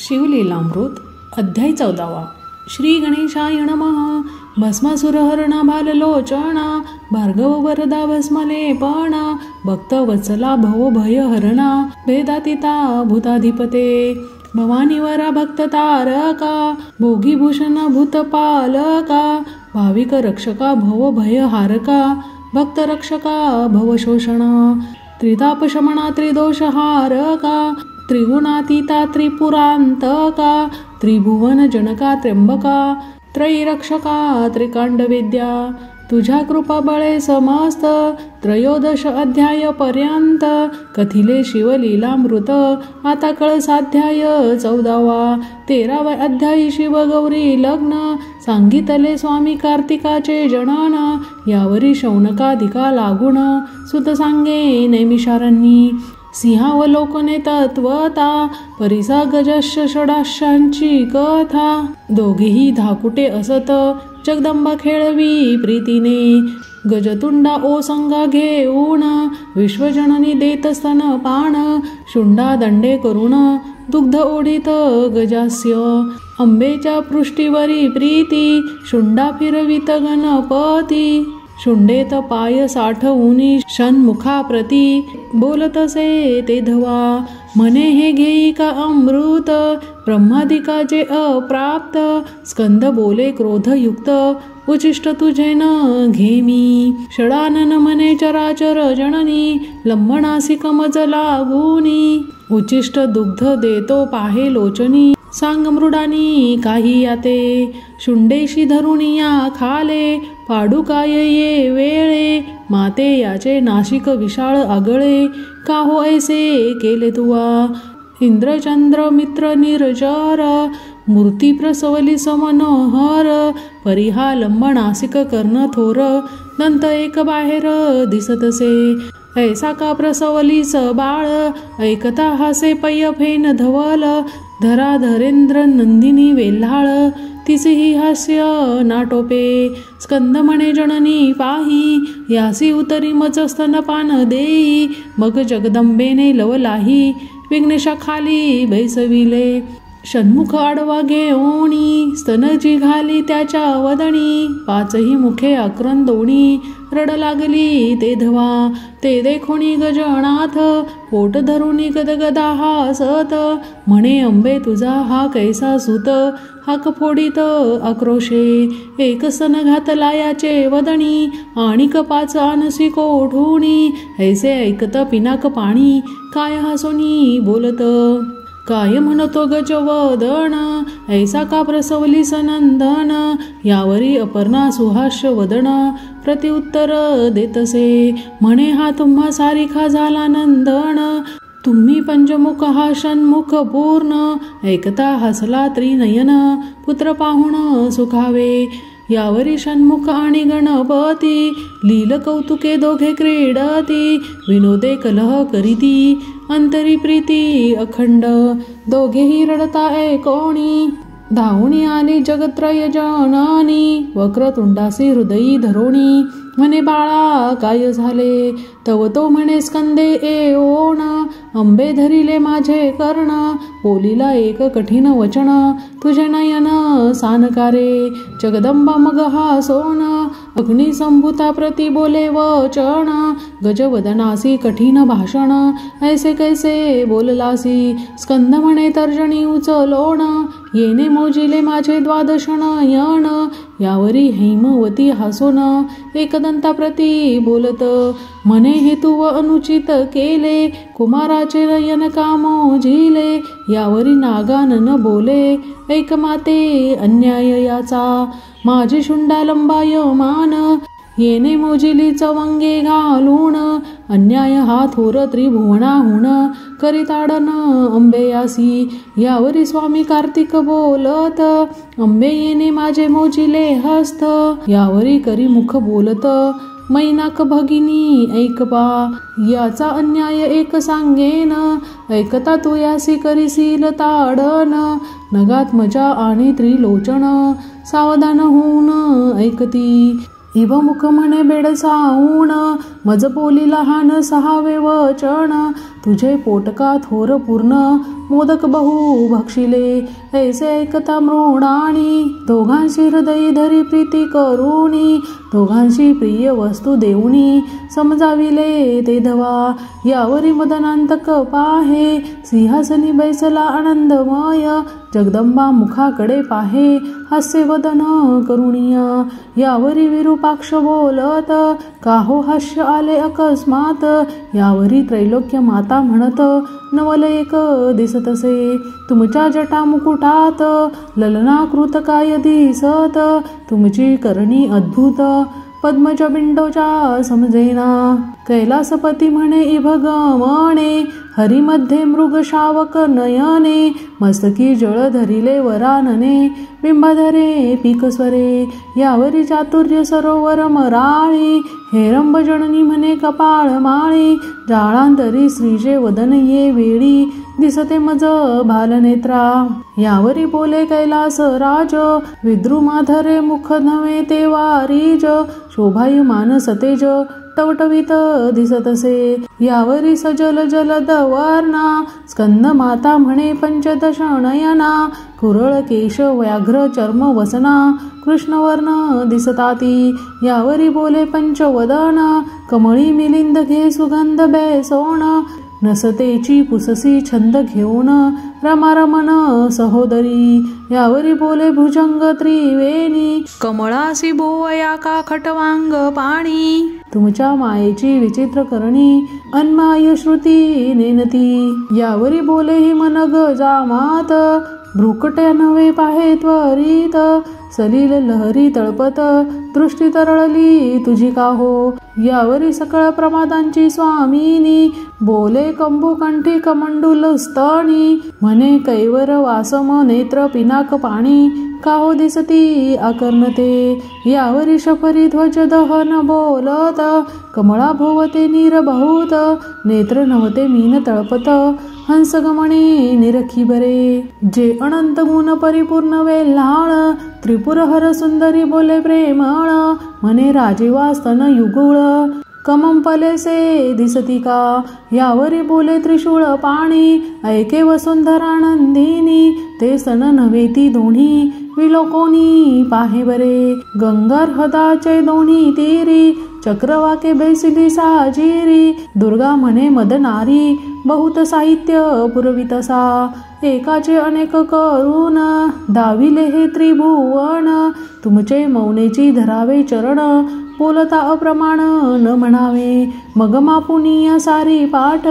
शिवलीलामृत अध्याय 14. श्री गणेशाय नमः. भस्मासुरहरणा भाललोचना भार्गव वरदा भस्मलेपणा भक्तवत्सला भव भयहरणा वेदातीता भूताधिपते भवानीवरा भक्ततारका भोगीभूषण भूतपालका भाविक रक्षका भव भयहारका भक्तरक्षका भवशोषणा त्रितापशमना त्रिदोषहारका त्रिगुणातीता त्रिपुरांतका त्रिभुवन जनका त्र्यंबका त्रैरक्षका त्रिकांडवेद्या तुझ्या कृपा बळे समस्त. 13 अध्याय पर्यंत कथिले शिवलीलामृत. आता कळ साध्याय 14. 13वा अध्यायी शिवगौरी लग्न. सांगितले स्वामी कार्तिकाचे जनन यावरी शौनकाधिका लागुण सुत सांगे नैमिषारण्यी सिंहावलोकने तत्वता परिसा गजश षडाशांची कथा. दोघेही धाकुटे असत जगदंबा खेळवी प्रीतीने गजतुंडा ओसंगा घेऊन विश्वजननी देत स्तन पान शुंडा दंडे करून दुग्ध ओढीत गजास्य अंबेच्या पृष्ठीवरी प्रीती शुंडा फिरवित गणपती शुंडेत पाय साठवूनी षण्मुखा प्रती बोलतसे ते धवा म्हणे हे घेई का अमृत ब्रह्मादिकाचे अप्राप्त स्कंद बोले क्रोधयुक्त उचिष्ट तुझे न घेमी षडानन म्हणे चराचर जननी लंबनासी कमज लागुनी उचिष्ट दुग्ध देतो पाहे लोचनी सांग मृडानी काही याते शुंडेशी धरुनिया खाले पाडू काय ये वेळे माते याचे नाशिक विशाळ आगळे का हो ऐसे केले तुवा इंद्रचंद्र मित्र निर्जर मूर्ती प्रसवली समनोहर परिहा लंबनासिक कर्ण थोर दंत एक बाहेर दिसतसे ऐसा का प्रसवलीस बाळ ऐकता हासे पय फेन धवल धरा धरेंद्र नंदिनी वेल्हाळ तिसेही हास्य नाटोपे स्कंद म्हणे जननी पाही यासी उतरी मज स्तनपान देई मग जगदंबेने लवलाही विघ्नेशा खाली बैसविले षण्मुख आडवा घेऊनी स्तनजी घाली त्याच्या वदनी पाचही मुखे आक्रंदोणी रड लागली ते धवा ते देखोनी गजनाथ पोट धरुनी गदगदा हासत म्हणे अंबे तुझा हा कैसा सुत हाक फोडीत आक्रोशे एक सन घातला याचे वदनी आणिक 5 आनसी कोठुनी ऐसे ऐकत पिनाक पाणी काय हसोनी बोलत काय म्हणतो गजवदन ऐसा का प्रसवली सनंदन यावरी अपर्णा सुहास्य वदन प्रतिउत्तर देतसे म्हणे हा तुम्हा सारिखा झाला नंदन तुम्ही पंचमुख हा षण्मुख पूर्ण ऐकता हसला त्रिनयन पुत्र पाहुण सुखावे यावरी षण्मुख आणि गणपती लील कौतुके दोघे क्रीडती विनोदे कलह करीती अंतरी प्रीती अखंड दोघेही रडता ऐकोणी धावणी आली जगत्रय जननी वक्रतुंडासी हृदयी धरोणी म्हणे बाळा काय झाले तव तो म्हणे स्कंदे एओण अंबे धरिले माझे कर्ण बोलीला एक कठीण वचन तुझे नयन सानकारे जगदंबा मग हा सोन अग्नी संभूता प्रति बोले वचन गजवदनासी कठीण भाषण ऐसे कैसे बोललासी स्कंद म्हणे तर्जनी उचलोण येणे मोजिले माझे 12 नयन यावरी हैमवती हसोन एकदंता प्रती बोलत म्हणे हे तू अनुचित केले कुमाराचे नयन का मोजिले यावरी नागानन बोले ऐक माते अन्याय याचा माझी शुंडा लंबायमान येणे मोजिली चवंगे घालून अन्याय हा थोर त्रिभुवनाहून करीताडन अंबेयासी यावरी स्वामी कार्तिक बोलत अंबे येणे माझे मोजिले हस्त यावरी करी मुख बोलत मैनाक भगिनी ऐकपा याचा अन्याय एक सांगेन ऐकता तू यासी करीसील ताडन नगात मजा आणि त्रिलोचन सावधान होऊन ऐकती इव मुख म्हणे बेडसाऊण मज बोली लहान 6वे वचन तुझे पोटका थोर पूर्ण मोदक बहु भक्षिले ऐसे ऐकता मृणाणी दोघांशी हृदय धरी प्रीती करुणी दोघांशी प्रिय वस्तू देऊनी समजाविले ते धवा यावरी मदनांतक पाहे सिंहासनी बैसला आनंदमय जगदंबा मुखाकडे पाहे हास्य वदन करुणिया यावरी विरूपाक्ष बोलत काहो हास्य आले अकस्मात यावरी त्रैलोक्य माता म्हणत नवल एक दिसतसे तुमच्या जटा मुकुटात ललनाकृत काय दिसत तुमची करणी अद्भुत पद्मज बिंडोच्या समजेना कैलासपती म्हणे इभग म्हणे हरिमध्ये मृग शावक नयने मस्तकी जळ धरिले वरानने बिंबाधरे पीकस्वरे यावरी चातुर्य सरोवर मराळी हेरंब जननी म्हणे कपाळ माळी जाळांतरी श्रीजे वदन ये वेळी दिसते मज भालनेत्रा यावरी बोले कैलास राज विद्रुमाधरे मुख नव्हे ते वारीज शोभायमान सतेज टवटवीत दिसतसे यावरी सजल जलद वर्णा स्कंद माता म्हणे पंचदश नयना कुरळ केश व्याघ्र चर्म वसना कृष्णवर्ण दिसताती यावरी बोले पंचवदन कमळी मिलिंद घे सुगंध बेसोण नसतेची पुससी छंद घेऊन रमारमन सहोदरी यावरी बोले भुजंग त्रिवेणी कमळासी बोवया का खटवांग पाणी तुमच्या मायेची विचित्र करणी अन्माय श्रुती नेनती यावरी बोले ही मन गजामात भ्रुकट्या नव्हे पाहे त्वरित सलील लहरी तळपत दृष्टी तरळली तुझी का हो यावरी सकळ प्रमादांची स्वामिनी बोले कंबुकंठी कमंडूल स्तनी म्हणे कैवर वासम नेत्र पिनाक पाणी काहो दिसती आकर्णते यावरी शफरी ध्वज दहन बोलत कमळा भोवते नीर बहुत नेत्र नव्हते मीन तळपत हंसगमणे निरखी बरे जे अनंत गुण परिपूर्ण वेल्हाळ त्रिपुर हर सुंदरी बोले प्रेमळ म्हणे राजेवा स्तन युगुळ कमंपलेसे दिसती का यावरी बोले त्रिशूळ पाणी ऐके वसुंधरानंदिनी ते सन नव्हे ती दोन्ही विलोकोनी पाहे बरे गंगार हदाचे दोन्ही तीरी चक्रवाके बैसिली साजिरी दुर्गा म्हणे मदनारी बहुत साहित्य पुरवितसा एकाचे अनेक करून दाविले हे त्रिभुवन तुमचे मौनेची धरावे चरण बोलता अप्रमाण न म्हणावे मग मापुनिया सारी पाठ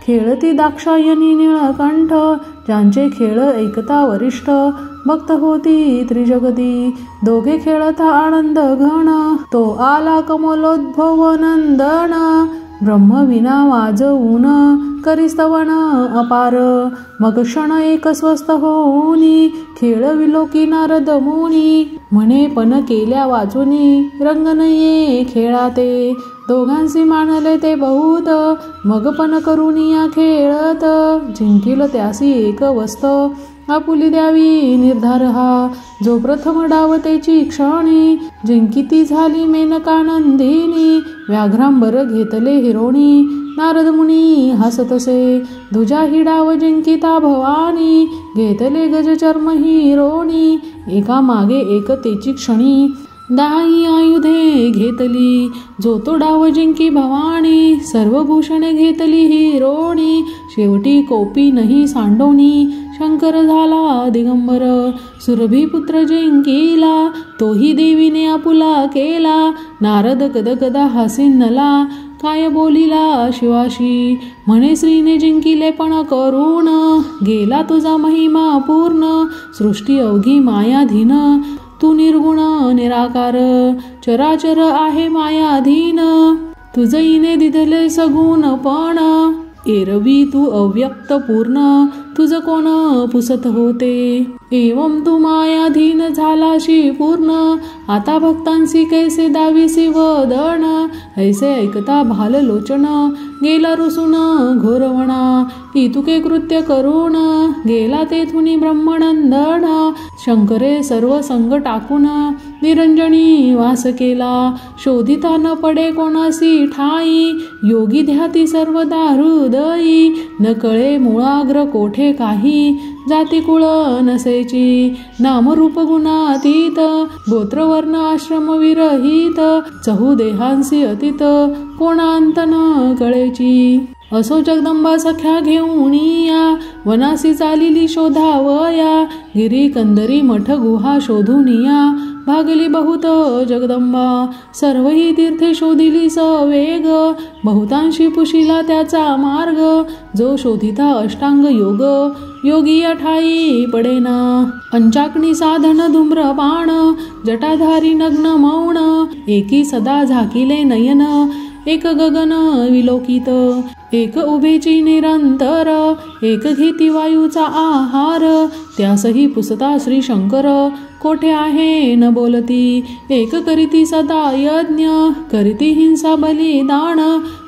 खेळती दाक्षायनी निळकंठ ज्यांचे खेळ ऐकता वरिष्ठ भक्त होती त्रिजगती दोघे खेळता आनंद घन तो आला कमलोद्भव नंदन ब्रह्मविना वाजवून करिस्तवन अपार मग क्षण एक स्वस्थ होऊनी खेळ विलोकी नारद मुनी म्हणे पण केल्या वाचुनी रंगनये खेळाते दोघांसी मानले ते बहुत मग पण करुनिया खेळत जिंकिल त्यासी एक वस्त आपुली द्यावी निर्धार हा जो प्रथम डावतेची क्षणी जिंकिती झाली मेनकानंदिनी व्याघ्रांबर घेतले हिरोणी नारद मुनी हसतसे दुजा ही डाव जिंकिता भवानी घेतले गजचर्म हिरोणी एका मागे एक तेची क्षणी दाई आयुधे घेतली जो तो डाव जिंकी भवानी सर्व भूषणे घेतली हिरोणी शेवटी कोपी नाही सांडोनी शंकर झाला दिगंबर सुरभी पुत्र जिंकीला तोही देवीने आपुला केला नारद कदकदा हसिन्नला काय बोलिला शिवाशी म्हणे श्रीने जिंकिले पण करून गेला तुझा महिमा पूर्ण सृष्टी अवघी मायाधीन तू निर्गुण निराकार चराचर आहे मायाधीन तुझईने दिधले सगुण पण एरवी तू अव्यक्त पूर्ण तुझ कोण पुसत होते एवं तू मायाधीन झालाशी पूर्ण आता भक्तांसी कैसे दावीसी वदन, ऐसे ऐकता भाललोचन गेला रुसून घोरवणा, इतुके कृत्य करून गेला तेथुनी ब्रह्मनंदन, शंकरे सर्व संग टाकून निरंजनी वास केला, शोधिता न पडे कोणासी ठाई, योगी ध्याती सर्वदा हृदयी, न कळे मूळाग्र कोठे काही, जाती कुळ नसेची नामरूप गुणातीत, गोत्रवर्ण आश्रम विरहित, चहू देहांसी अतीत कोणांत न कळेची, असो जगदंबा सख्या घेऊन या, वनासी चालिली शोधावया, गिरी कंदरी मठ गुहा शोधून या, भागली बहुत जगदंबा सर्वही तीर्थे शोधिली सवेग, बहुतांशी पुशिला त्याचा मार्ग, जो शोधिता अष्टांग योग, योगी ठाई पडेना, पंचाग्नी साधन धूम्रपान, जटाधारी नग्न मौन, एकी सदा झाकिले नयन, एक गगन विलोकित, एक उभेची निरंतर, एक घेती वायूचा आहार, त्यासही पुसता श्री शंकर, कोठे आहे न बोलती, एक करीती सदा यज्ञ, करीती हिंसा बलिदान,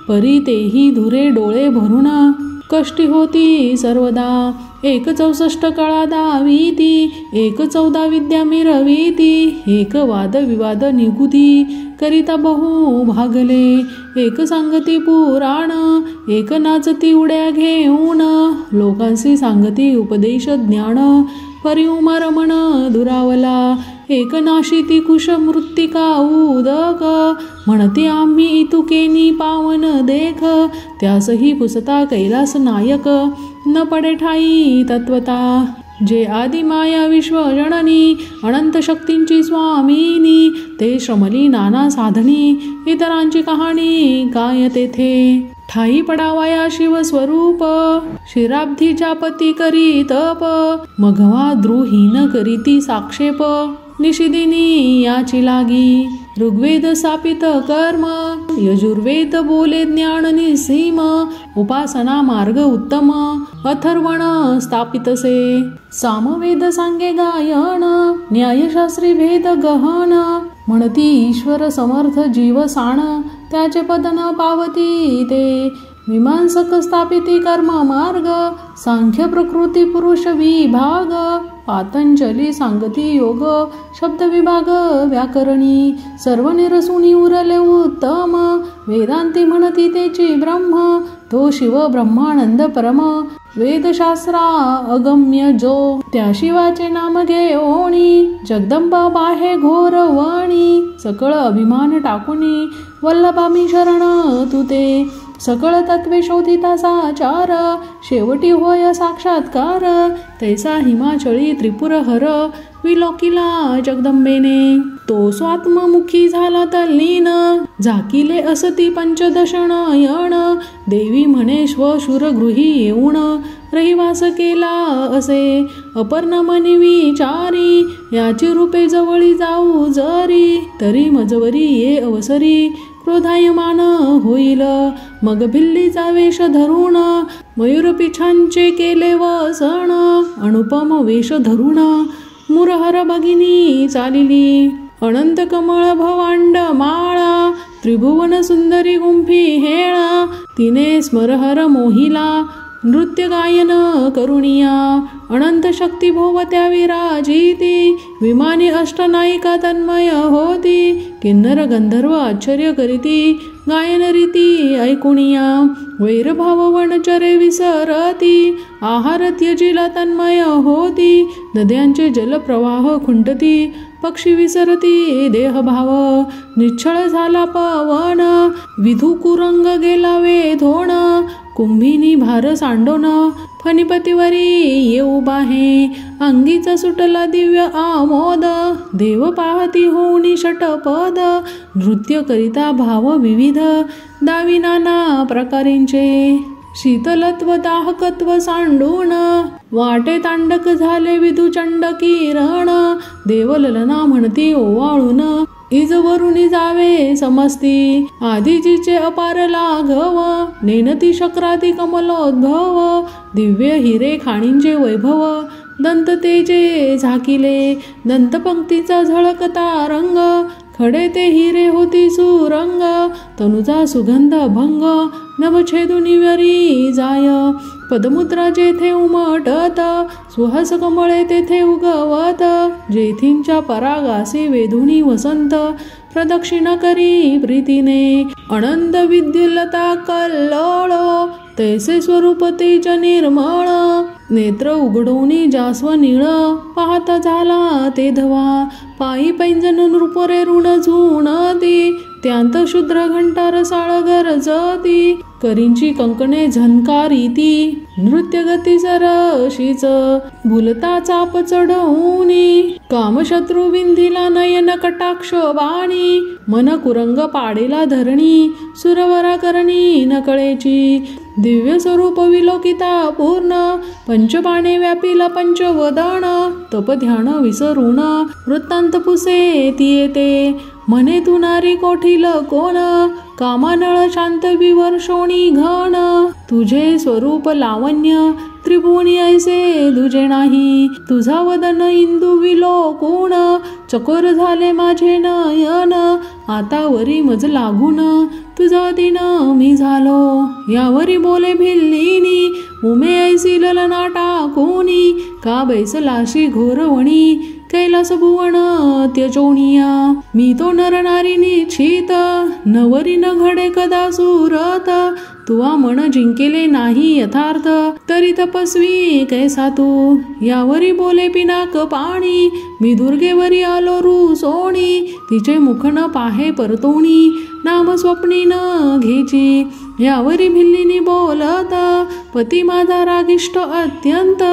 परी तेही धुरे डोळे भरून, कष्टी होती सर्वदा, एक 64 कळा दावीती, एक 14 विद्या मिरवीती, एक वाद विवाद निगुती, करिता बहु भागले, एक सांगती पुराण, एक नाचती उड्या घेऊन, लोकांसी सांगती उपदेश ज्ञान, परी उमरमण दुरावला, एक नाशिती कुश मृत्तिका उदक, म्हणती आम्ही इतुकेनी पावन देख, त्यासही पुसता कैलास नायक, न पडे ठाई तत्वता, जे आदि माया विश्व जननी, अनंत शक्तींची स्वामिनी, ते श्रमली नाना साधनी, इतरांची कहाणी काय तेथे, ठाई पडावया शिव स्वरूप, शिराब्धी जापती करी तप, मघवा द्रुहीन करीती साक्षेप, निशिदिनी याची लागी, ऋग्वेद सापित कर्म, यजुर्वेद बोले ज्ञान निसीम, उपासना मार्ग उत्तम, अथर्वण स्थापितसे, सामवेद सांगे गायन, न्यायशास्त्री भेद गहन, म्हणती ईश्वर समर्थ जीव साण, त्याचे पद न पावती ते, मीमांसक स्थापिती कर्म मार्ग, सांख्य प्रकृती पुरुष विभाग, पातंजली सांगती योग शब्द विभाग व्याकरणी, सर्व निरसुनी उरले उत्तम, वेदांती म्हणती तेची ब्रह्म, तो शिव ब्रह्मानंद परम, वेदशास्त्रा अगम्य जो, त्या शिवाचे नाम घेओणी, जगदंबा बाहे घोर वाणी, सकळ अभिमान टाकुनी, वल्लभा मी शरण तुते, सकळ तत्वे शोधिता साचार, शेवटी होय साक्षात्कार, तैसा हिमाचळी त्रिपुर हर, विलोकिला जगदंबेने, तो स्वात्ममुखी झाला तल्लीन, झाकिले असती पंचदश नयन, देवी म्हणे श्वशूर गृही येऊन, रहिवास केला असे, अपर्णा मनी विचारी, याची रूपे जवळी जाऊ जरी, तरी मजवरी ये अवसरी, क्रोधायमान होईल, मग भिल्लीचा वेश धरून, मयूर पिछांचे केले वसण, अनुपम वेश धरून, मुरहर भगिनी चालिली, अनंत कमळ भवांड माळा, त्रिभुवन सुंदरी गुंफी हेळा, तिने स्मरहर मोहिला, नृत्य गायन करुणिया, अनंत शक्ती भोवत्या विराजिती, विमानी अष्टनायिका तन्मय होती, किन्नर गंधर्व आश्चर्य करीती, गायन रीती ऐकुनिया, वैरभाव वनचरे विसरती, आहार त्यजिला तन्मय होती, नद्यांचे जलप्रवाह खुंटती, पक्षी विसरती देहभाव, निश्चळ झाला पवन, विधुकुरंग गेला वेधोण, कुंभिनी भार सांडोन, फणिपतीवरी येऊ बाहे, अंगीचा सुटला दिव्य आमोद, देव पाहती होऊनी षटपद, नृत्य करिता भाव विविध, दावी नाना प्रकारेंचे, शीतलत्व दाहकत्व सांडून, वाटे तांडक झाले विधुचंड किरण, देवललना म्हणती ओवाळून, इजवरुनी जावे समस्ती, आदिजीचे अपार लाघव, नेनती शक्राती कमलोद्भव, दिव्य हिरे खाणींचे वैभव, दंत तेजे झाकिले, दंतपंक्तीचा झळकता रंग, खडे ते हिरे होती सुरंग, तनुचा सुगंध भंग, नभछेदुनी वरी जाय, पदमुद्रा जेथे उमटत, सुहास कमळे तेथे उगवत, जेथींच्या परागासी वेधुनी वसंत, प्रदक्षिणा करी प्रीतीने, अनंत विद्युल्लता कल्लोळ, तैसे स्वरूप तेज निर्मळ, नेत्र उघडोनी जास्व निळ, पाहता झाला ते धवा, पायी पैंजन नृपरे ऋण झुणती, त्यांत शूद्र घंटा रसाळ गरजती, करींची कंकणे झनकारीती, नृत्य गती सरशीच, भुलता चाप चढवूनी, कामशत्रू विंधीला नयन कटाक्ष बाणी, मन कुरंग पाडेला धरणी, सुरवरा करणी नकळेची, दिव्य स्वरूप विलोकिता पूर्ण, पंचबाणे व्यापिला पंचवदन, तप ध्यान विसरून वृत्तांत पुसे ती येते, म्हणे तू नारी कोठील कोण, कामानळ शांत विवर्षोणी घन, तुझे स्वरूप लावण्य त्रिभुवनी ऐसे दुजे नाही, तुझा वदन इंदू विलोकुण, चकोर झाले माझे नयन, आता वरी मज लागून, तुझा दिन मी झालो, यावरी बोले भिल्लिनी, उमे ऐसी ललना टाकूनी, का बैसलाशी घोरवणी, कैलास भुवन त्यजोनिया, मी तो नर नारी निश्चित, नवरी न घडे कदा सुरत, तुवा मन जिंकेले नाही यथार्थ, तरी तपस्वी कैसा तू, यावरी बोले पिनाक पाणी, मी दुर्गेवरी आलो रुसोणी, तिचे मुख न पाहे परतोणी, नाम स्वप्नी न घेची, यावरी भिल्लीनी बोलत, पती माझा रागिष्ट अत्यंत,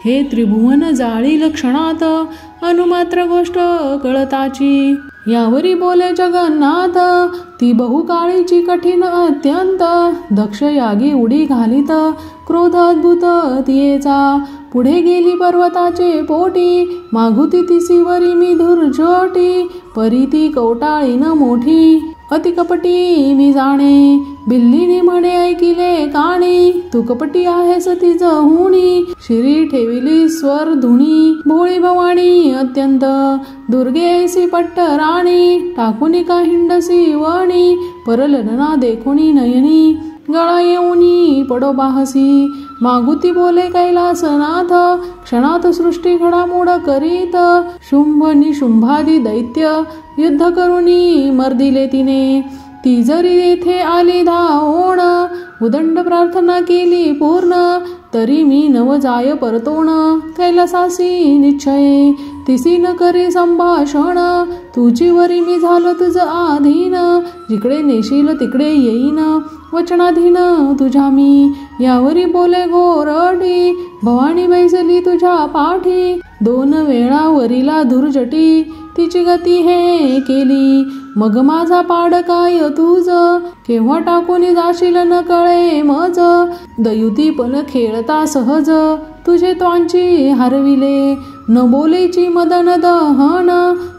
हे त्रिभुवन जाळी लक्षणात, अनुमात्र गोष्ट कळताची, यावरी बोले जगन्नाथ, ती बहुकाळीची कठीण अत्यंत, दक्ष यागी उडी घालीत, क्रोध अद्भुत तियेचा, पुढे गेली पर्वताचे पोटी, मागुती तिसीवरी मी धुर्जटी, परी ती कवटाळीन मोठी, अति कपटी मी जाणे, बिल्लीने म्हणे ऐकिले काणी, तू कपटी आहेस तिज हुणी, शिरी ठेविली स्वर धुणी, भोळी भवानी अत्यंत, दुर्गे ऐसी पट्ट राणी, टाकुनी का हिंडसी वणी, परललना देखुनी नयनी, गळा येऊनी पडो बाहसी, मागुती बोले कैलासनाथ, क्षणात सृष्टी घडामोड करीत, शुंभ निशुंभादी दैत्य, युद्ध करुनी मर्दिले तिने, ती जरी येथे आली धावोण, उदंड प्रार्थना केली पूर्ण, तरी मी नव जाय परतोण, कैलासासी निश्चय, तिसी न करे संभाषण, तुझी वरी मी झालो तुझ आधीन, जिकडे नेशील तिकडे येईन, वचनाधीन तुझ्या मी, यावरी बोले गोरडी, भवानी बैसली तुझ्या पाठी, दोन वेळा वरीला धुर्जटी, तिची गती हे केली, मग माझा पाड काय तुझ, केव्हा टाकून जाशील न कळे मज, दयुती पण खेळता सहज, तुझे त्वांची हरविले, न बोलेची मदन दहन,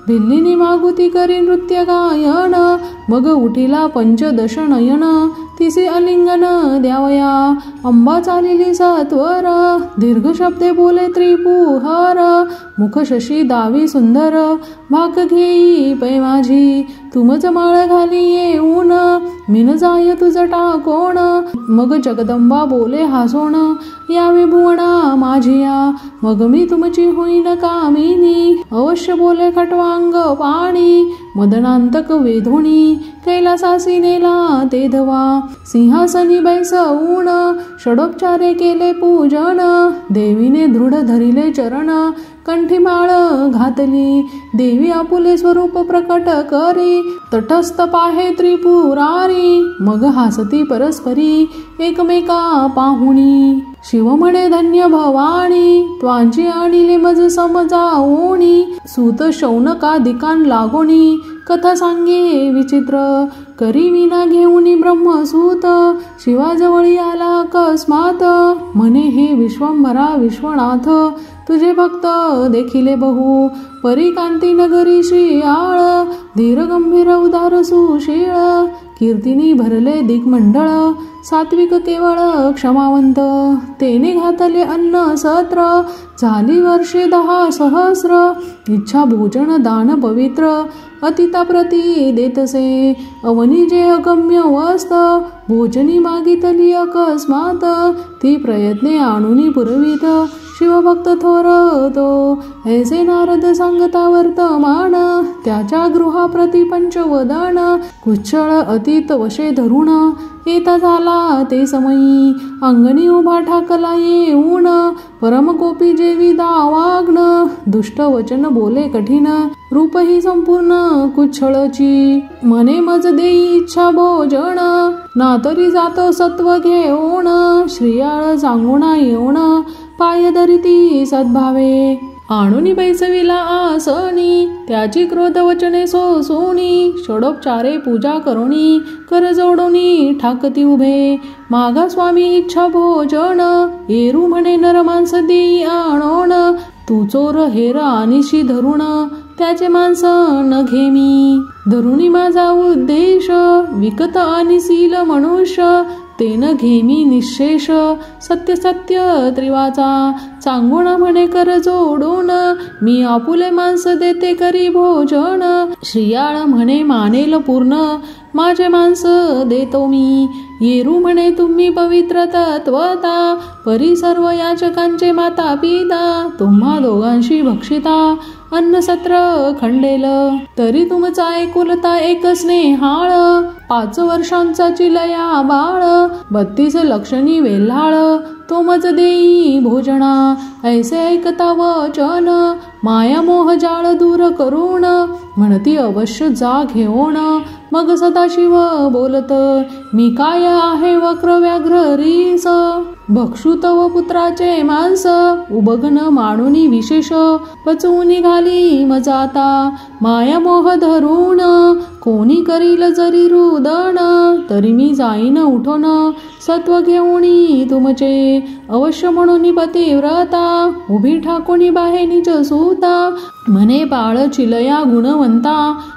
भिल्लीनी मागुती करी नृत्य गायन, मग उठिला पंचदश नयन, तिसे अलिंगन द्यावया, अंबा चालिली सत्वर, दीर्घ शब्दे बोले त्रिपुहर, मुख शशी दावी सुंदर, भाग घेई पै माझी, तुमच माळ घाली येऊन, मिन जाय तुझ टाकोण, मग जगदंबा बोले हासोण, यावे भुवना माझिया, मग मी तुमची होईन कामिनी, अवश्य बोले खटवांग पाणी, मदनांतक वेधोणी, कैलासासी नेला ते धवा, सिंहासनी बैसवून, षडोपचारे केले पूजन, देवीने दृढ धरिले चरण, कंठी माळ घातली, देवी आपुले स्वरूप प्रकट करी, तटस्थ पाहे त्रिपुरारी, मग हासती परस्परी, एकमेका पाहुणी, शिव म्हणे धन्य भवानी, त्वांची आणिले मज समजावोणी, सूत शौनकादिकान लागोणी, कथा सांगे विचित्र, करी विना घेऊनी ब्रह्मसूत, शिवाजवळी आला अकस्मात, म्हणे हे विश्वंभरा विश्वनाथ, तुझे भक्त देखिले बहु, परी कांती नगरी श्रीयाळ, धीर गंभीर उदार सुशीळ, कीर्तीने भरले दिग्मंडळ, सात्विक केवळ क्षमावंत, तेने घातले अन्न सत्र, झाली वर्षे 10 सहस्र, इच्छा भोजन दान पवित्र, अतिता प्रती देतसे, अवनी जे अगम्य वस्त, भोजनी मागितली अकस्मात, ती प्रयत्ने आणूनी पुरवित, शिवभक्त थोर तो, ऐसे नारद सांगता वर्तमान, त्याच्या गृहाप्रती पंचवदन, कुच्छळ अतीत वशे धरुण, येता झाला ते समयी, अंगणी उभा ठाकला येऊन, परमकोपी जेवी दावाग्न, दुष्ट वचन बोले कठीण, रूप ही संपूर्ण कुच्छळची, म्हणे मज देई इच्छा भोजन, ना तरी जातो सत्व घेऊन, श्रियाळ सांगुणा येऊन, पाय धरिती सद्भावे, आणूनी बैसविला आसनी, त्याची क्रोध वचने सोसोनी, षडोपचारे पूजा करुणी, कर जोडोनी ठाकती उभे, मागा स्वामी इच्छा भोजन, येरू म्हणे नर मांस देई आणोन, तू चोर हेर आनिशी धरुण, त्याचे मांस न घेमी, धरुणी माझा उद्देश, विकत आनिसील मनुष्य, तेन घेमी निशेष, सत्य सत्य त्रिवाचा, सांगुण म्हणे कर जोडून, मी आपुले मांस देते करी भोजन, श्रियाळ म्हणे मानेल पूर्ण, माझे मांस देतो मी, येरू म्हणे तुम्ही पवित्र तत्वता, परी सर्व याचकांचे माता पिता, तुम्हा दोघांशी भक्षिता, अन्न सत्र खंडेल, तरी तुमचा एकुलता एक स्नेहाळ, 5 वर्षांचा चिलया बाळ, 32 लक्षणी वेल्हाळ, तो मज देई भोजना, ऐसे ऐकता वचन, माया मोह जाळ दूर करून, म्हणती अवश्य जा घेऊन, मग सदाशिव बोलत, मी काय आहे वक्र व्याघ्र रीस, भक्षू तव पुत्राचे मांस, उबगन माणूनी विशेष, पचवून निघाली मजाता, माया मोह धरून, कोणी करील जरी रुदन, तरी मी जाईन उठोन, सत्व घेऊनी तुमचे, अवश्य म्हणून पतिव्रता, उभी ठाकोनी बाहे निज सूता, म्हणे बाळ चिलया गुणवंता,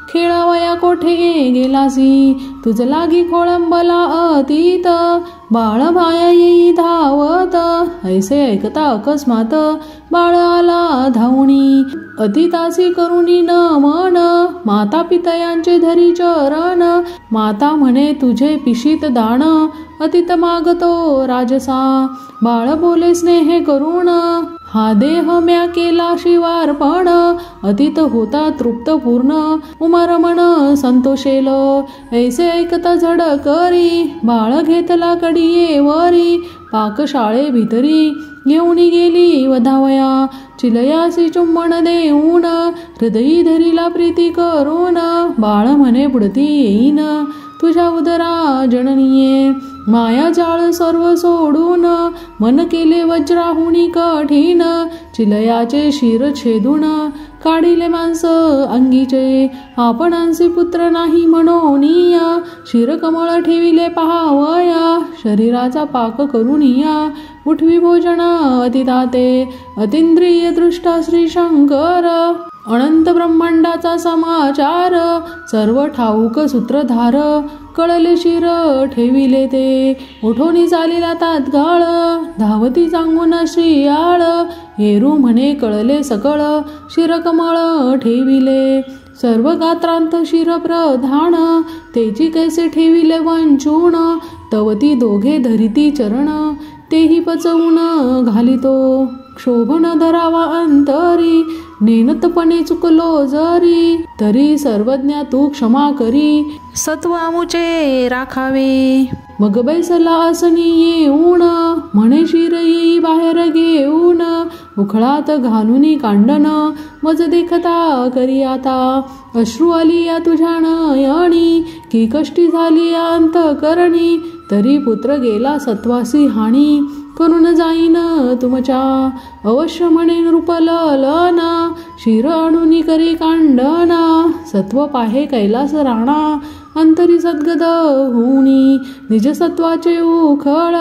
खेळावया कोठे गेलासी, तुझ लागी खोळंबला अतीत, बाळ भाया येई धावत, ऐसे ऐकता अकस्मात, बाळ आला धावणी, अतितासी करुणी न मन, माता पितयांचे धरी चरण, माता म्हणे तुझे पिशीत दान, अतित मागतो राजसा, बाळ बोले स्नेहे करुण, हा देह म्या केला शिवार्पण, अतीत होता तृप्त पूर्ण, उमरमण संतोषेल, ऐसे ऐकता झड करी, बाळ घेतला कडिये वरी, पाकशाळे भितरी, घेऊनी गेली वधावया, चिलयासी चुंबन देऊन, हृदयी धरीला प्रीती करून, बाळ म्हणे पुढती येईन, तुझ्या उदरा जननीये, माया जाळ सर्व सोडून, मन केले वज्राहुनी कठीण, चिलयाचे शिर छेदून, काढिले मांस अंगीचे, आपणांसी पुत्र नाही म्हणोनिया, शिरकमळ ठेविले पहावया, शरीराचा पाक करुनिया, उठवी भोजना अतिताते, अतिंद्रिय दृष्टा श्री शंकर, अनंत ब्रह्मांडाचा समाचार, सर्व ठाऊक सूत्रधार, कळले शिर ठेविले ते, उठोनी चालिला तात्काळ, धावती सांगून श्रियाळ, हेरू म्हणे कळले सकळ, शिरकमळ ठेविले, सर्व गात्रांत शिर प्रधान, तेची कैसे ठेविले वंचून, तवती दोघे धरिती चरण, तेही पचवून घालितो, क्षोभन धरावा अंतरी, नेनतपणे चुकलो जरी, तरी सर्वज्ञा तू क्षमा करी, सत्वामुचे राखावे, मग बैसला आसनी येऊन, म्हणे शिर येई बाहेर घेऊन, उखळात घालूनी कांडन, मज देखता करी आता, अश्रू आली या तुझ्या नयनी, की कष्टी झाली या अंतकरणी, तरी पुत्र गेला सत्वासी हानी, करून जाईन तुमच्या, अवश्य म्हणे नृपललना, शिर आणूनी करी कांडना, सत्व पाहे कैलास राणा, अंतरी सद्गद होऊनी, निज सत्वाचे उखळ,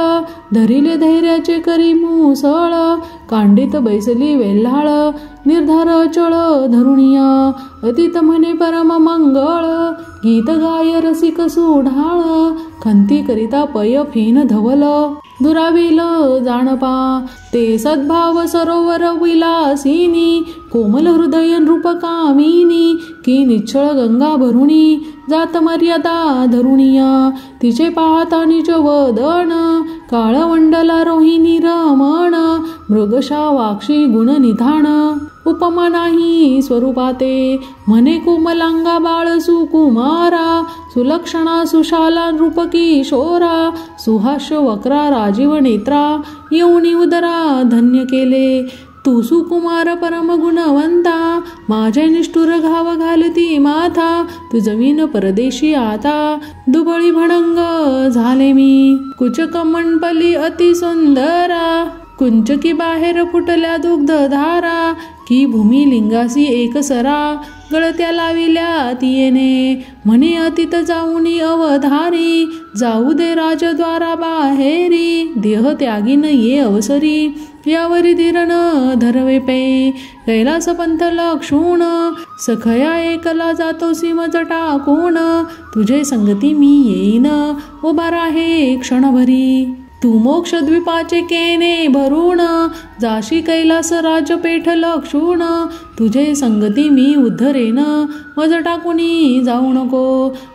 धरिले धैर्याचे करी मुसळ, कांडित बैसली वेल्हाळ, निर्धार चळ धरुणिया, अतीत म्हणे परम मंगळ, गीत गाय रसिक सुढाळ खंती करिता पय फेन धवल दुराविल जाणपा ते सद्भाव सरोवर विलासिनी कोमल हृदय नृपकामिनी की निश्चळ गंगा भरुणी जात मर्यादा धरुणिया तिचे पाहता निज वदन काळवंडला रोहिणी रमण मृगशा वाक्षी गुण निधान उपमा नाही स्वरूपाते म्हणे कोमलांगा बाळ सुकुमारा सुलक्षणा सुशाला नृपकिशोरा सुहास्य वक्रा राजीव नेत्रा येऊनी उदरा धन्य केले तू सुकुमार परम गुणवंता माझे निष्ठुर घाव घालती माथा तू जमीन परदेशी आता दुबळी भणंग झाले मी कुचक मंडपली अति सुंदरा कुंचकी बाहेर फुटल्या दुग्धधारा की भूमी लिंगासी एकसरा गळत्या लाविल्या तियेने म्हणे अतीत जाऊनी अवधारी जाऊ दे राजद्वारा बाहेरी देह त्यागीन ये अवसरी यावरी धीरण धरवे पे कैलास पंथ लक्षूण सखया एकला जातो सीमच टाकून तुझे संगती मी येईन उभा राहे क्षणभरी तू मोक्ष द्वीपाचे केने भरून जाशी कैलास राजपेठ लक्षूण तुझे संगती मी उद्धरेन मज टाकुनी जाऊ नको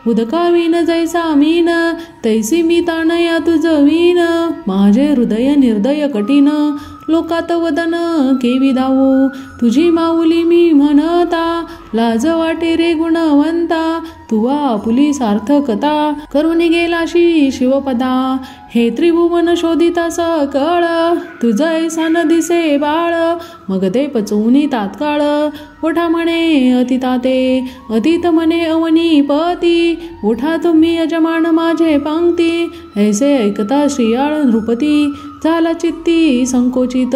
उदकावीन जैसा मीन तैसी मी ताणया तुझवीन माझे हृदय निर्दय कठीण लोकात वदन केवी दावो तुझी माऊली मी म्हणता लाज वाटे रे गुणवंता तुवा आपुली सार्थकता करुणी गेलाशी शिवपदा हे त्रिभुवन शोधिता सकळ तुझ ऐसा न दिसे बाळ मग ते पचवूनी तात्काळ उठा म्हणे अतिताते अतीत म्हणे अवनीपती उठा तुम्ही यजमान माझे पंक्ती ऐसे ऐकता श्रियाळ नृपती झाला चित्ती संकोचित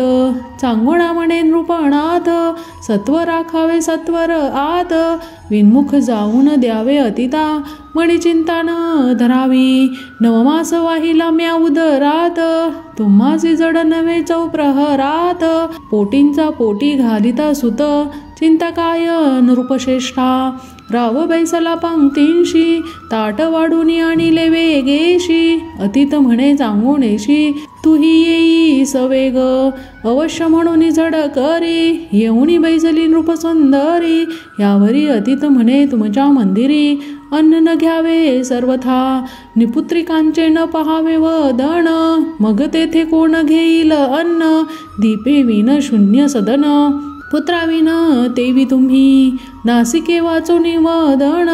चांगुणा म्हणे नृपणाथ सत्व राखावे सत्वर आत विन्मुख जाऊन द्यावे अतिता मणी चिंता न धरावी नवमास वाहिला म्या उदरात तुम्हासी जड नवे चौप्रहरात पोटींचा पोटी घालिता सुत चिंता काय नृपश्रेष्ठा राव बैसला पंक्तींशी ताट वाढून आणिले वेगेशी अतीत म्हणे चांगुणेशी तुही येई सवेग अवश्य म्हणून झड करी येऊनी बैसली नृपसुंदरी यावरी अतीत म्हणे तुमच्या मंदिरी अन्न न घ्यावे सर्वथा निपुत्रिकांचे न पहावे वदन मग तेथे कोण घेईल अन्न दीपे विन शून्य सदन पुत्राविन तेवी तुम्ही नासिके वाचोनी वदन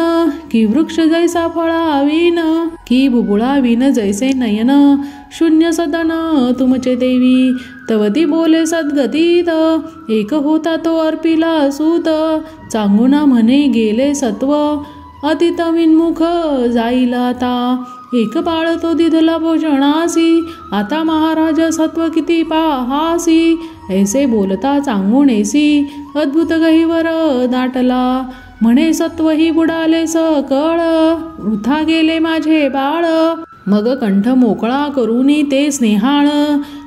की वृक्ष जैसा फळाविन की बुबुळाविन जैसे नयन शून्य सदन तुमचे देवी तवती बोले सद्गतीत एक होता तो अर्पिला सूत चांगुना म्हणे गेले सत्व अतीत विन्मुख जाईल आता एक बाळ तो दिधला भोजनासी आता महाराज सत्व किती पाहासी ऐसे बोलता चांगुणेसी अद्भुत गहिवर दाटला म्हणे सत्वही बुडाले सकळ वृथा गेले माझे बाळ मग कंठ मोकळा करूनी ते स्नेहाळ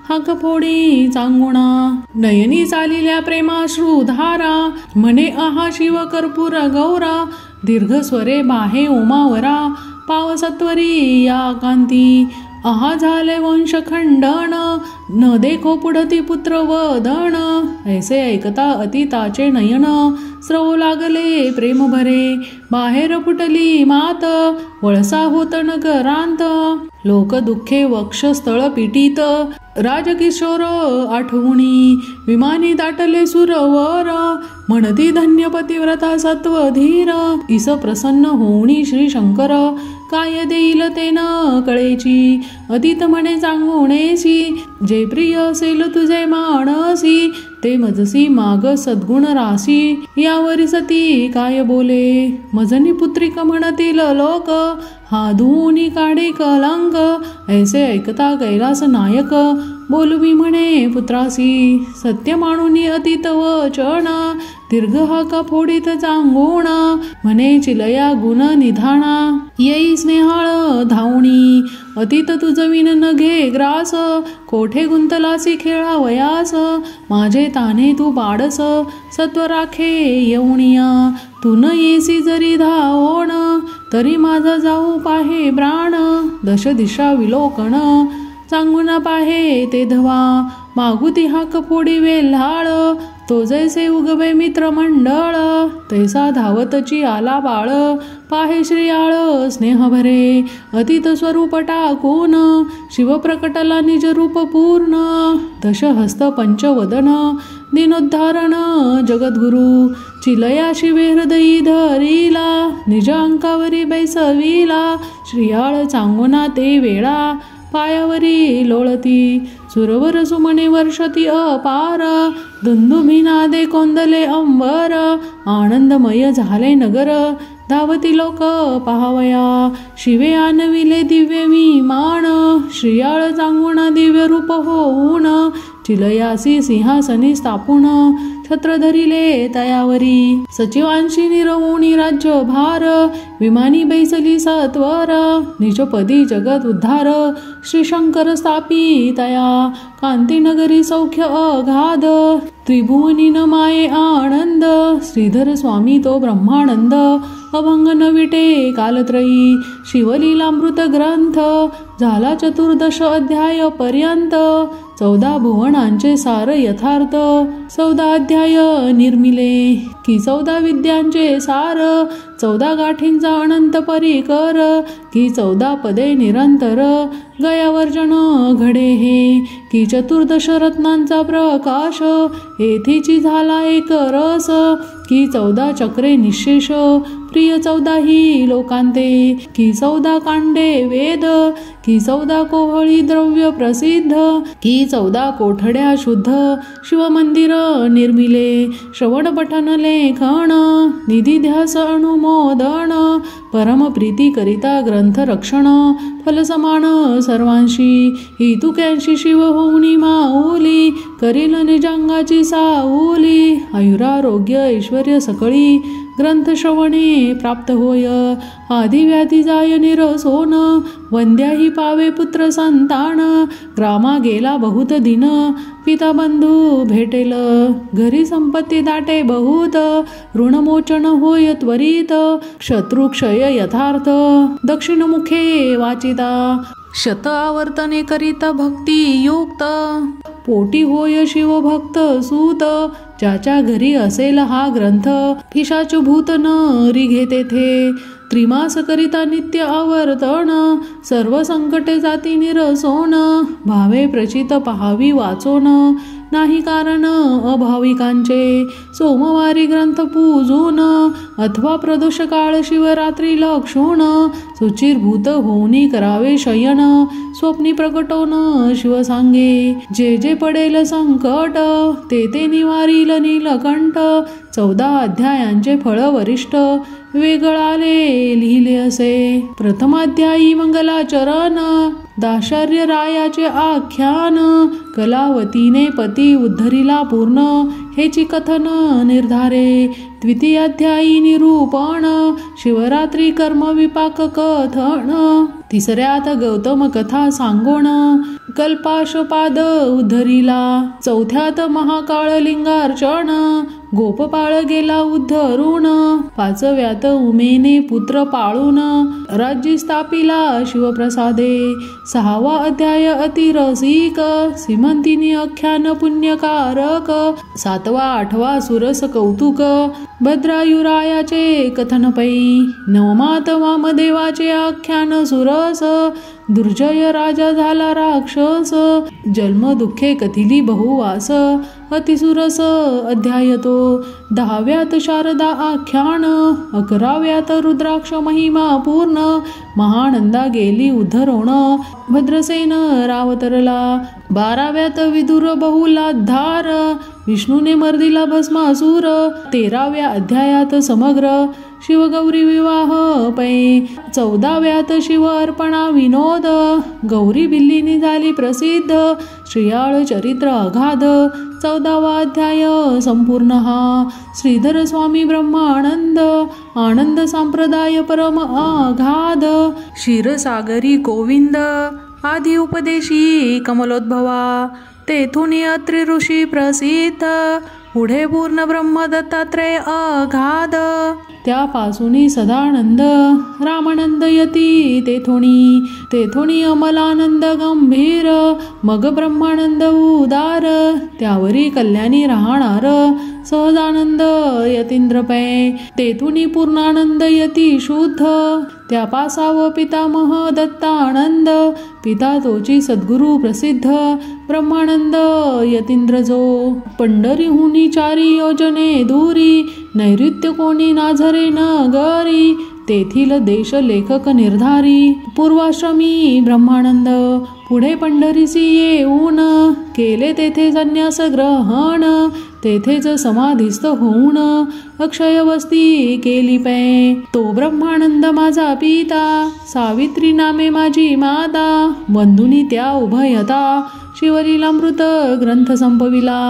हाक फोडी चांगुणा नयनी चालिल्या प्रेमाश्रुधारा म्हणे आहा शिव कर्पूर गौरा दीर्घ स्वरे बाहे ओमावरा पाव सत्वरी या कांती आहा झाले वंश खंडन न देखो पुढती पुत्र वदन ऐसे ऐकता अतिताचे नयन स्रवू लागले प्रेम भरे बाहेर फुटली मात वळसा होत नगरांत लोक दुःखे वक्ष स्थळ पिटीत राजकिशोर आठवणी विमानी दाटले सुरवर म्हणती धन्य पतिव्रता सत्व धीर ईस प्रसन्न होऊनी श्री शंकर काय देईल ते न कळेची अतीत म्हणे चांगुणेसी जे प्रिय असेल तुझे मानसी ते मजसी माग सद्गुण राशी यावरी सती काय बोले मजनी पुत्रिक म्हणतील लोक हा धुनी काढे कलंक ऐसे ऐकता कैलास नायक बोलवी म्हणे पुत्रासी सत्य मानुनी अतीत वचन दीर्घ हाका फोडीत चांगुण म्हणे चिलया गुण निधाना येई स्नेहाळ धावणी अतीत तुझविन न घे ग्रास कोठे गुंतलासी खेळावयास माझे ताने तू पाडस सत्व राखे येऊनिया तू न येसी जरी धावण तरी माझा जाऊ पाहे प्राण, दश दिशा विलोकण, चांगुना पाहे ते धवा, मागुती हाक फोडी वेल्हाळ, तो जैसे उगवे मित्र मंडळ, तैसा धावतची आला बाळ, पाहे श्रीयाळ स्नेह भरे, अतीत स्वरूप टाकून, शिव प्रकटला निज रूप पूर्ण, दशहस्त पंचवदन, दिनोद्धारण जगद्गुरु, चिलया शिवे हृदयी धरिला, निज अंकावरी बैसविला, श्रीयाळ चांगुना ते वेळा, पायावरी लोळती, सुरवर सुमने वर्षती अपार, दुंदुभिनादे कोंदले अंबर, आनंदमय झाले नगर, धावती लोक पाहावया, शिवे आणविले दिव्य विमान, श्रीयाळ चांगुना दिव्य रूप होऊन, चिलयासी सिंहासनी स्थापून, छत्र धरिले तयावरी, सचिवांशी निरवुनी राज्यभार, विमानी बैसली सत्वर, निजपदी जगत उद्धार, श्री शंकर स्थापी तया, कांतीनगरी सौख्य अगाध, त्रिभुवनी न माये आनंद, श्रीधर स्वामी तो ब्रह्मानंद, अभंग न विटे कालत्रयी, शिवलीलामृत ग्रंथ, झाला चतुर्दश अध्याय पर्यंत, 14 भुवनांचे सार यथार्थ, 14 अध्याय निर्मिले, की 14 विद्यांचे सार, 14 गाठींचा अनंत परिकर, की 14 पदे निरंतर, गयावर्जन घडे हे, की चतुर्दश रत्नांचा प्रकाश, येथेची झाला एक रस, की 14 चक्रे निशेष, प्रिय 14 ही लोकांते, की 14 कांडे वेद, की 14 कोहळी द्रव्य प्रसिद्ध, की 14 कोठड्या शुद्ध, शिवमंदिर निर्मिले, श्रवण पठन लेखन, निधी ध्यास अनुमोदन, परम प्रीती करिता ग्रंथ रक्षण, फल समान सर्वांशी, हितुक्यांशी शिव होऊनी माऊली, करील निजांगाची साऊली, आयुरारोग्य ऐश्वर्य सकळी, ग्रंथ श्रवणे प्राप्त होय, आधी व्याधी जाय निरसोन, वंद्याही पावे पुत्र संतान, ग्रामा गेला बहुत दिन, पिता बंधू भेटेल, घरी संपत्ती दाटे बहुत, ऋणमोचन होय त्वरित, शत्रुक्षय यथार्थ, दक्षिणमुखे वाचिता, शत आवर्तने करिता भक्ती युक्त, पोटी होय शिवभक्त सूत, ज्याच्या घरी असेल हा ग्रंथ, पिशाच भूत न रिघे तेथे, त्रिमास करिता नित्य आवर्तन, सर्व संकटे जाती निरसोन, भावे प्रचित पहावी वाचोन, नाही कारण अभाविकांचे, सोमवारी ग्रंथ पूजून, अथवा प्रदोष काळ शिवरात्री लक्षून, सुचिरभूत होऊनी करावे शयन, स्वप्नी प्रकटोन शिव सांगे, जे जे पडेल संकट, ते ते निवारील नीलकंठ, 14 अध्यायांचे फळ वरिष्ठ, वेगळाले लिहिले असे, प्रथमाध्यायी मंगलाचरण, दाशार्य रायाचे आख्यान, कलावतीने पती उद्धरिला पूर्ण, हेची कथन निर्धारे, द्वितीयाध्यायी निरूपण, शिवरात्री कर्म विपाक कथन, तिसऱ्यात गौतम कथा सांगोण, कल्पाशपाद उद्धरिला, चौथ्यात महाकाळ लिंगार्चन, गोपपाळ गेला उद्धरून, 5व्यात उमेने पुत्र पाळून, राज्य स्थापिला शिवप्रसादे, 6वा अध्याय अतिरसिक, श्रीमंतिनी आख्यान पुण्यकारक, 7वा 8वा सुरस कौतुक, भद्रायुरायाचे कथन पै, 9मात वामदेवाचे आख्यान सुरस, दुर्जय राजा झाला राक्षस, जन्म दुःखे कथिली बहुवास, अतिसुरस अध्याय तो, 10व्यात शारदा आख्यान, 11व्यात रुद्राक्ष महिमा पूर्ण, महानंदा गेली उद्धरोण, भद्रसेन रावतरला, 12व्यात विदुर बहुलाधार, विष्णूने मर्दिला भस्मासूर, 13व्या अध्यायात समग्र शिवगौरी विवाह पै, 14व्यात शिव अर्पणा विनोद, गौरी बिल्लीनी झाली प्रसिद्ध, श्रीयाळ चरित्र अगाध, 14वा अध्याय संपूर्ण हा, श्रीधर स्वामी ब्रह्मानंद, आनंद संप्रदाय परम अगाध, क्षीरसागरी गोविंद, आदि उपदेशी कमलोद्भवा, तेथून अत्रि ऋषी प्रसिद्ध, पुढे पूर्ण ब्रह्म दत्तात्रय अगाध, त्यापासूनी सदानंद रामानंद यती तेथोनी अमलानंद गंभीर, मग ब्रह्मानंद उदार, त्यावरी कल्याणी राहणार सहजानंद यतींद्र पै, तेथुनी पूर्णानंद यती शुद्ध, त्यापासाव पितामह दत्तानंद, पिता तोची सद्गुरु प्रसिद्ध ब्रह्मानंद यतींद्र जो, पंढरीहुनी 4 योजने दूरी, नैऋत्य कोणी नाझरे नगरी, तेथील देश लेखक निर्धारी पूर्वाश्रमी ब्रह्मानंद, पुढे पंढरीसी येऊन केले तेथे संन्यास ग्रहण, तेथेच समाधिस्थ होऊन अक्षय वस्ती केली पै, तो ब्रह्मानंद माझा पिता, सावित्री नामे माझी माता, बंधुनी त्या उभयता शिवलीलामृत ग्रंथ संपविला,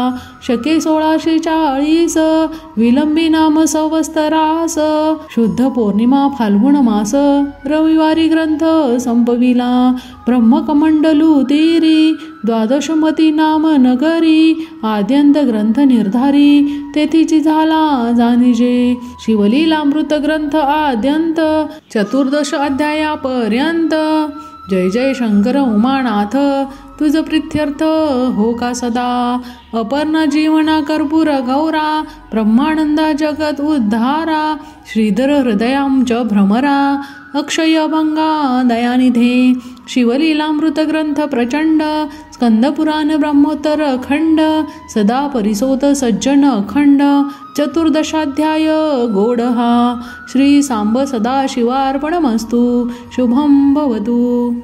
शके 1640 विलंबी नाम संवत्सरास, शुद्ध पौर्णिमा फाल्गुन मास, रविवारी ग्रंथ संपविला, ब्रह्मकमंडलू तीरी, द्वादशमती नाम नगरी, आद्यंत ग्रंथ निर्धारी, तेथीची झाला जाणीजे, शिवलीलामृत ग्रंथ आद्यंत 14 अध्यायापर्यंत. जय जय शंकर उमानाथ, तुझ प्रित्यर्थ हो का सदा, अपर्णा जीवना कर्पूर गौरा, ब्रह्मानंदा जगत उद्धारा, श्रीधर हृदयांच भ्रमरा, अक्षय अभंगा दयानिधे, शिवलीलामृत ग्रंथ प्रचंड, स्कंदपुराण ब्रह्मोत्तर खंड, सदा परिसोत सज्जन अखंड, 14 गोड हा, श्री सांब सदा शिवार्पणमस्तु, शुभं भवतु.